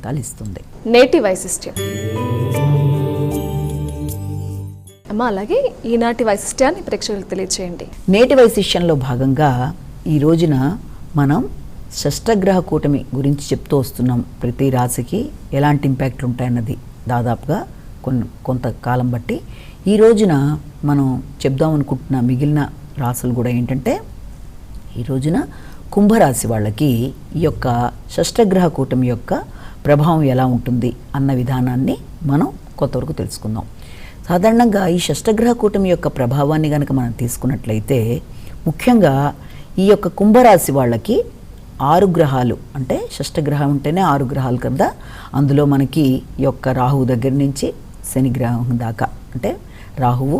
ఫలితాలు ఇస్తుంది. నేటి వైశిష్ట్యం అమ్మ, అలాగే ఈనాటి వైశిష్ట్యాన్ని ప్రేక్షకులకు తెలియచేయండి. నేటి వైశిష్యంలో భాగంగా ఈ రోజున మనం షష్టగ్రహ కూటమి గురించి చెప్తూ వస్తున్నాం. ప్రతి రాశికి ఎలాంటి ఇంపాక్ట్లు ఉంటాయన్నది దాదాపుగా కొంతకాలం బట్టి ఈ రోజున మనం చెప్దాం అనుకుంటున్న మిగిలిన రాశులు కూడా ఏంటంటే, ఈ రోజున కుంభరాశి వాళ్ళకి ఈ యొక్క షష్టగ్రహ కూటమి యొక్క ప్రభావం ఎలా ఉంటుంది అన్న విధానాన్ని మనం కొంతవరకు తెలుసుకుందాం. సాధారణంగా ఈ షష్టగ్రహ కూటమి యొక్క ప్రభావాన్ని కనుక మనం తీసుకున్నట్లయితే, ముఖ్యంగా ఈ యొక్క కుంభరాశి వాళ్ళకి 6 గ్రహాలు, అంటే షష్టగ్రహం ఉంటేనే 6 గ్రహాలు కదా. అందులో మనకి ఈ యొక్క రాహువు దగ్గర నుంచి శని గ్రహం దాకా, అంటే రాహువు,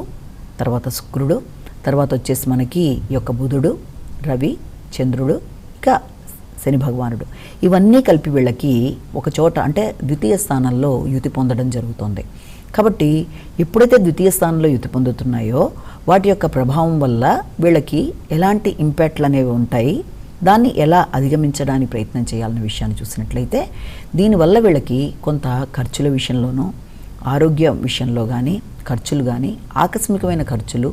తర్వాత శుక్రుడు, తర్వాత వచ్చేసి మనకి ఈ యొక్క బుధుడు, రవి, చంద్రుడు, ఇంకా శని భగవానుడు, ఇవన్నీ కలిపి వీళ్ళకి ఒక చోట అంటే ద్వితీయ స్థానంలో యుతి పొందడం జరుగుతుంది. కాబట్టి ఎప్పుడైతే ద్వితీయ స్థానంలో యుతి పొందుతున్నాయో వాటి యొక్క ప్రభావం వల్ల వీళ్ళకి ఎలాంటి ఇంపాక్ట్లు అనేవి ఉంటాయి, దాన్ని ఎలా అధిగమించడానికి ప్రయత్నం చేయాలనే విషయాన్ని చూసినట్లయితే, దీనివల్ల వీళ్ళకి కొంత ఖర్చుల విషయంలోనూ, ఆరోగ్య విషయంలో కానీ ఖర్చులు కానీ, ఆకస్మికమైన ఖర్చులు,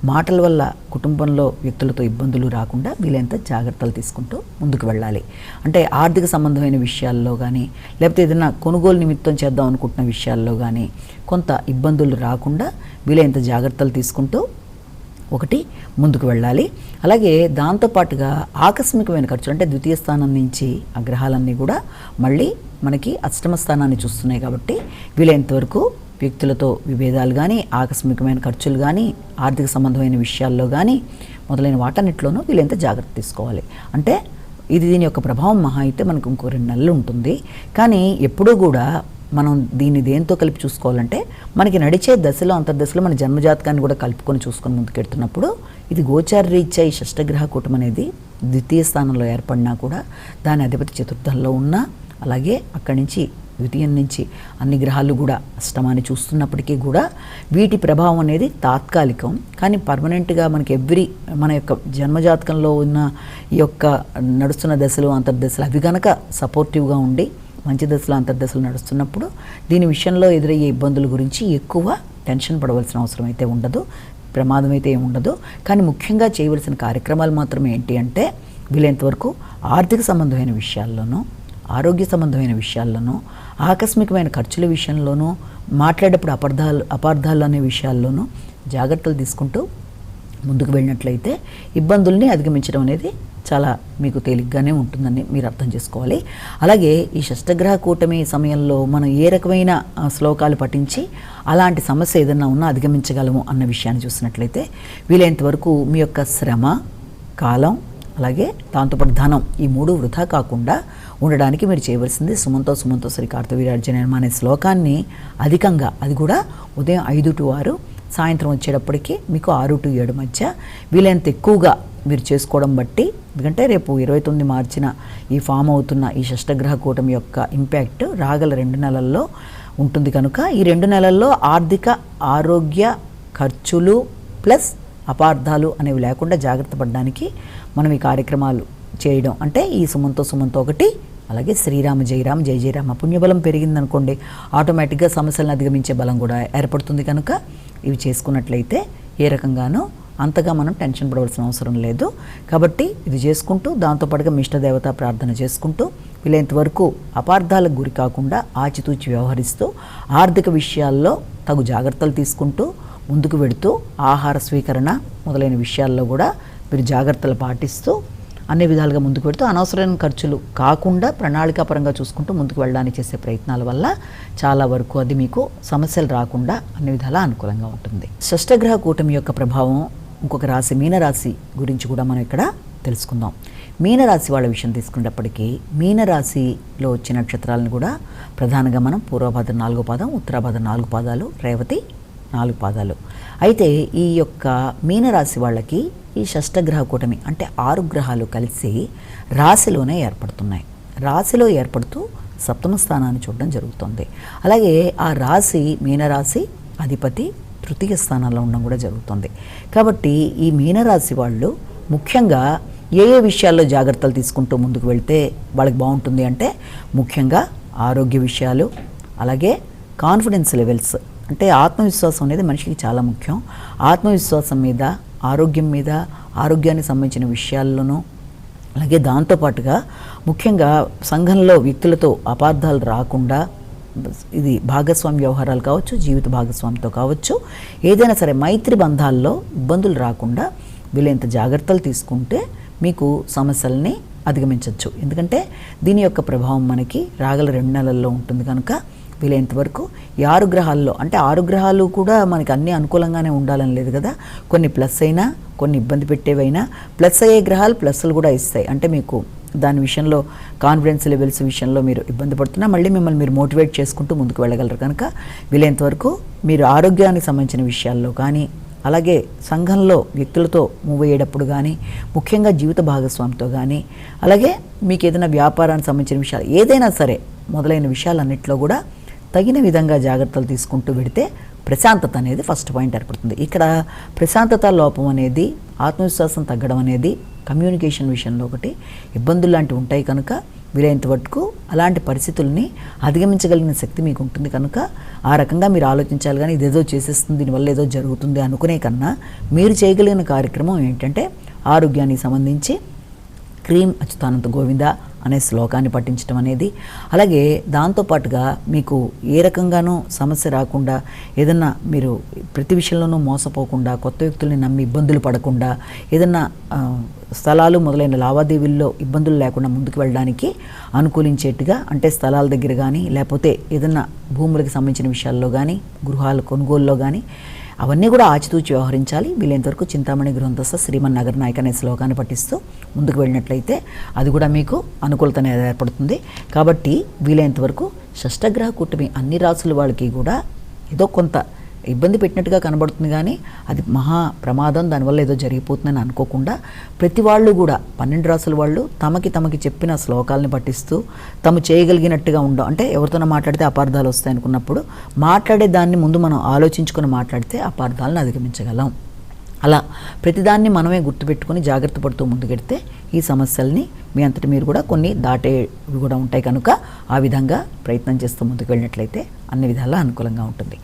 మాటల వల్ల కుటుంబంలో వ్యక్తులతో ఇబ్బందులు రాకుండా వీలైనంత జాగ్రత్తలు తీసుకుంటూ ముందుకు వెళ్ళాలి. అంటే ఆర్థిక సంబంధమైన విషయాల్లో కానీ, లేకపోతే ఏదైనా కొనుగోలు నిమిత్తం చేద్దాం అనుకుంటున్న విషయాల్లో కానీ కొంత ఇబ్బందులు రాకుండా వీలైనంత జాగ్రత్తలు తీసుకుంటూ ఒకటి ముందుకు వెళ్ళాలి. అలాగే దాంతోపాటుగా ఆకస్మికమైన ఖర్చులు, అంటే ద్వితీయ స్థానం నుంచి ఆ గ్రహాలన్నీ కూడా మళ్ళీ మనకి అష్టమ స్థానాన్ని చూస్తున్నాయి కాబట్టి వీలైనంత వరకు వ్యక్తులతో విభేదాలు కానీ, ఆకస్మికమైన ఖర్చులు కానీ, ఆర్థిక సంబంధమైన విషయాల్లో కానీ మొదలైన వాటన్నిటిలోనూ వీలైనంత జాగ్రత్త తీసుకోవాలి. అంటే దీని యొక్క ప్రభావం మహా అయితే మనకు ఇంకో 2 నెలలు ఉంటుంది. కానీ ఎప్పుడూ కూడా మనం దీన్ని దేంతో కలిపి చూసుకోవాలంటే, మనకి నడిచే దశలో అంతర్దశలో మన జన్మజాతకాన్ని కూడా కలుపుకొని చూసుకొని ముందుకెడుతున్నప్పుడు ఇది గోచార రీత్యా ఈ షష్టగ్రహ కూటమి అనేది ద్వితీయ స్థానంలో ఏర్పడినా కూడా దాని అధిపతి చతుర్థంలో ఉన్నా, అలాగే అక్కడి నుంచి ద్వితీయం నుంచి అన్ని గ్రహాలు కూడా అష్టమాన్ని చూస్తున్నప్పటికీ కూడా వీటి ప్రభావం అనేది తాత్కాలికం. కానీ పర్మనెంట్గా మనకి మన యొక్క జన్మజాతకంలో ఉన్న ఈ యొక్క నడుస్తున్న దశలు అంతర్దశలు అవి కనుక సపోర్టివ్గా ఉండి మంచి దశలు అంతర్దశలు నడుస్తున్నప్పుడు దీని విషయంలో ఎదురయ్యే ఇబ్బందుల గురించి ఎక్కువ టెన్షన్ పడవలసిన అవసరం అయితే ఉండదు, ప్రమాదం అయితే ఏమి ఉండదు. కానీ ముఖ్యంగా చేయవలసిన కార్యక్రమాలు మాత్రం ఏంటి అంటే, వీలైనంత వరకు ఆర్థిక సంబంధమైన విషయాల్లోనూ, ఆరోగ్య సంబంధమైన విషయాల్లోనూ, ఆకస్మికమైన ఖర్చుల విషయంలోనూ, మాట్లాడేటప్పుడు అపార్థాలు అనే విషయాల్లోనూ జాగ్రత్తలు తీసుకుంటూ ముందుకు వెళ్ళినట్లయితే ఇబ్బందుల్ని అధిగమించడం అనేది చాలా మీకు తేలిగ్గానే ఉంటుందని మీరు అర్థం చేసుకోవాలి. అలాగే ఈ షష్టగ్రహ కూటమి సమయంలో మనం ఏ రకమైన శ్లోకాలు పఠించి అలాంటి సమస్య ఏదన్నా ఉన్నా అధిగమించగలము అన్న విషయాన్ని చూసినట్లయితే, వీలైనంత వరకు మీ యొక్క శ్రమ, కాలం, అలాగే దాంతోపాటు ధనం, ఈ 3 వృధా కాకుండా ఉండడానికి మీరు చేయవలసింది సుమంతో శ్రీ కార్తవీర్యార్జున అనే శ్లోకాన్ని అధికంగా, అది కూడా ఉదయం 5 to 6, సాయంత్రం వచ్చేటప్పటికి మీకు 6 to 7 మధ్య వీలైనంత ఎక్కువగా మీరు చేసుకోవడం బట్టి, ఎందుకంటే రేపు 29 మార్చిన ఈ ఫామ్ అవుతున్న ఈ షష్టగ్రహ కూటమి యొక్క ఇంపాక్ట్ రాగల 2 నెలల్లో ఉంటుంది కనుక ఈ 2 నెలల్లో ఆర్థిక, ఆరోగ్య, ఖర్చులు ప్లస్ అపార్థాలు అనేవి లేకుండా జాగ్రత్త పడడానికి మనం ఈ కార్యక్రమాలు చేయడం, అంటే ఈ సుమంతో ఒకటి, అలాగే శ్రీరామ జయరామ జయ జయరామ పుణ్యబలం పెరిగిందనుకోండి, ఆటోమేటిక్గా సమస్యలను అధిగమించే బలం కూడా ఏర్పడుతుంది. కనుక ఇవి చేసుకున్నట్లయితే ఏ రకంగానూ అంతగా మనం టెన్షన్ పడవలసిన అవసరం లేదు. కాబట్టి ఇది చేసుకుంటూ దాంతోపాటుగా మీ ఇష్టదేవత ప్రార్థన చేసుకుంటూ వీలైనంత వరకు అపార్థాలకు గురి కాకుండా ఆచితూచి వ్యవహరిస్తూ ఆర్థిక విషయాల్లో తగు జాగ్రత్తలు తీసుకుంటూ ముందుకు వెడుతూ ఆహార స్వీకరణ మొదలైన విషయాల్లో కూడా మీరు జాగ్రత్తలు పాటిస్తూ అన్ని విధాలుగా ముందుకు పెడుతూ అనవసరమైన ఖర్చులు కాకుండా ప్రణాళికాపరంగా చూసుకుంటూ ముందుకు వెళ్ళడానికి చేసే ప్రయత్నాల వల్ల చాలా వరకు అది మీకు సమస్యలు రాకుండా అన్ని విధాలా అనుకూలంగా ఉంటుంది. షష్టగ్రహ కూటమి యొక్క ప్రభావం ఇంకొక రాశి మీనరాశి గురించి కూడా మనం ఇక్కడ తెలుసుకుందాం. మీనరాశి వాళ్ళ విషయం తీసుకునేటప్పటికీ మీనరాశిలో వచ్చే నక్షత్రాలను కూడా ప్రధానంగా మనం పూర్వభాద్ర 4వ పాదం, ఉత్తరాభాద్ర 4 పాదాలు, రేవతి 4 పాదాలు. అయితే ఈ యొక్క మీనరాశి వాళ్ళకి ఈ షష్టగ్రహ కూటమి అంటే 6 గ్రహాలు కలిసి రాశిలోనే ఏర్పడుతున్నాయి. రాశిలో ఏర్పడుతూ సప్తమ స్థానాన్ని చూడడం జరుగుతుంది. అలాగే ఆ రాశి మీనరాశి అధిపతి తృతీయ స్థానంలో ఉండడం కూడా జరుగుతుంది. కాబట్టి ఈ మీనరాశి వాళ్ళు ముఖ్యంగా ఏ విషయాల్లో జాగ్రత్తలు తీసుకుంటూ ముందుకు వెళ్తే వాళ్ళకి బాగుంటుంది అంటే, ముఖ్యంగా ఆరోగ్య విషయాలు, అలాగే కాన్ఫిడెన్స్ లెవెల్స్, అంటే ఆత్మవిశ్వాసం అనేది మనిషికి చాలా ముఖ్యం. ఆత్మవిశ్వాసం మీద, ఆరోగ్యం మీద, ఆరోగ్యానికి సంబంధించిన విషయాల్లోనూ, అలాగే దాంతోపాటుగా ముఖ్యంగా సంఘంలో వ్యక్తులతో అపార్థాలు రాకుండా, ఇది భాగస్వామి వ్యవహారాలు కావచ్చు, జీవిత భాగస్వామితో కావచ్చు, ఏదైనా సరే మైత్రి బంధాల్లో ఇబ్బందులు రాకుండా వీలైనంత జాగ్రత్తలు తీసుకుంటే మీకు సమస్యల్ని అధిగమించవచ్చు. ఎందుకంటే దీని యొక్క ప్రభావం మనకి రాగల 2 నెలల్లో ఉంటుంది కనుక వీలైనంత వరకు ఈ 6 గ్రహాల్లో, అంటే 6 గ్రహాలు కూడా మనకి అన్నీ అనుకూలంగానే ఉండాలని లేదు కదా, కొన్ని ప్లస్ అయినా కొన్ని ఇబ్బంది పెట్టేవైనా ప్లస్ అయ్యే గ్రహాలు ప్లస్లు కూడా ఇస్తాయి. అంటే మీకు దాని విషయంలో కాన్ఫిడెన్స్ లెవెల్స్ విషయంలో మీరు ఇబ్బంది పడుతున్నా మళ్ళీ మిమ్మల్ని మీరు మోటివేట్ చేసుకుంటూ ముందుకు వెళ్ళగలరు. కనుక వీలైనంత వరకు మీరు ఆరోగ్యానికి సంబంధించిన విషయాల్లో కానీ, అలాగే సంఘంలో వ్యక్తులతో మూవ్ అయ్యేటప్పుడు కానీ, ముఖ్యంగా జీవిత భాగస్వామితో కానీ, అలాగే మీకు ఏదైనా వ్యాపారానికి సంబంధించిన విషయాలు ఏదైనా సరే మొదలైన విషయాలన్నింటిలో కూడా తగిన విధంగా జాగ్రత్తలు తీసుకుంటూ పెడితే ప్రశాంతత అనేది ఫస్ట్ పాయింట్ ఏర్పడుతుంది. ఇక్కడ ప్రశాంతత లోపం అనేది, ఆత్మవిశ్వాసం తగ్గడం అనేది కమ్యూనికేషన్ విషయంలో ఒకటి ఇబ్బందులు లాంటివి ఉంటాయి. కనుక వీలైనంత వరకు అలాంటి పరిస్థితుల్ని అధిగమించగలిగిన శక్తి మీకు ఉంటుంది. కనుక ఆ రకంగా మీరు ఆలోచించాలి. కానీ ఇదేదో చేసేస్తుంది, దీనివల్ల ఏదో జరుగుతుంది అనుకునే కన్నా మీరు చేయగలిగిన కార్యక్రమం ఏంటంటే ఆరోగ్యానికి సంబంధించి క్రీం అచ్యుతానంత గోవింద అనే శ్లోకాన్ని పఠించడం అనేది, అలాగే దాంతోపాటుగా మీకు ఏ రకంగానూ సమస్య రాకుండా, ఏదన్నా మీరు ప్రతి విషయంలోనూ మోసపోకుండా, కొత్త వ్యక్తుల్ని నమ్మి ఇబ్బందులు పడకుండా, ఏదన్నా స్థలాలు మొదలైన లావాదేవీల్లో ఇబ్బందులు లేకుండా ముందుకు వెళ్ళడానికి అనుకూలించేట్టుగా, అంటే స్థలాల దగ్గర కానీ, లేకపోతే ఏదన్నా భూములకు సంబంధించిన విషయాల్లో కానీ, గృహాల కొనుగోలులో కానీ అవన్నీ కూడా ఆచితూచి వ్యవహరించాలి. వీలైనంతవరకు చింతామణి గృహంతస్థ శ్రీమన్నారాయణ నాయక అనే శ్లోకాన్ని పఠిస్తూ ముందుకు వెళ్ళినట్లయితే అది కూడా మీకు అనుకూలత అనేది ఏర్పడుతుంది. కాబట్టి వీలైనంతవరకు షష్టగ్రహ కూటమి అన్ని రాసుల వాళ్ళకి కూడా ఏదో కొంత ఇబ్బంది పెట్టినట్టుగా కనబడుతుంది. కానీ అది మహా ప్రమాదం, దానివల్ల ఏదో జరిగిపోతుందని అనుకోకుండా ప్రతి వాళ్ళు కూడా 12 రాసుల వాళ్ళు తమకి చెప్పిన శ్లోకాలని పఠిస్తూ తాము చేయగలిగినట్టుగా అంటే ఎవరితోనో మాట్లాడితే అపార్థాలు వస్తాయి అనుకున్నప్పుడు మాట్లాడే దాన్ని ముందు మనం ఆలోచించుకొని మాట్లాడితే అపార్థాలను అధిగమించగలం. అలా ప్రతిదాన్ని మనమే గుర్తుపెట్టుకొని జాగ్రత్త పడుతూ ముందుకెడితే ఈ సమస్యల్ని మీ అంతటి మీరు కూడా కొన్ని దాటేవి కూడా ఉంటాయి. కనుక ఆ విధంగా ప్రయత్నం చేస్తూ ముందుకు వెళ్ళినట్లయితే అన్ని విధాలా అనుకూలంగా ఉంటుంది.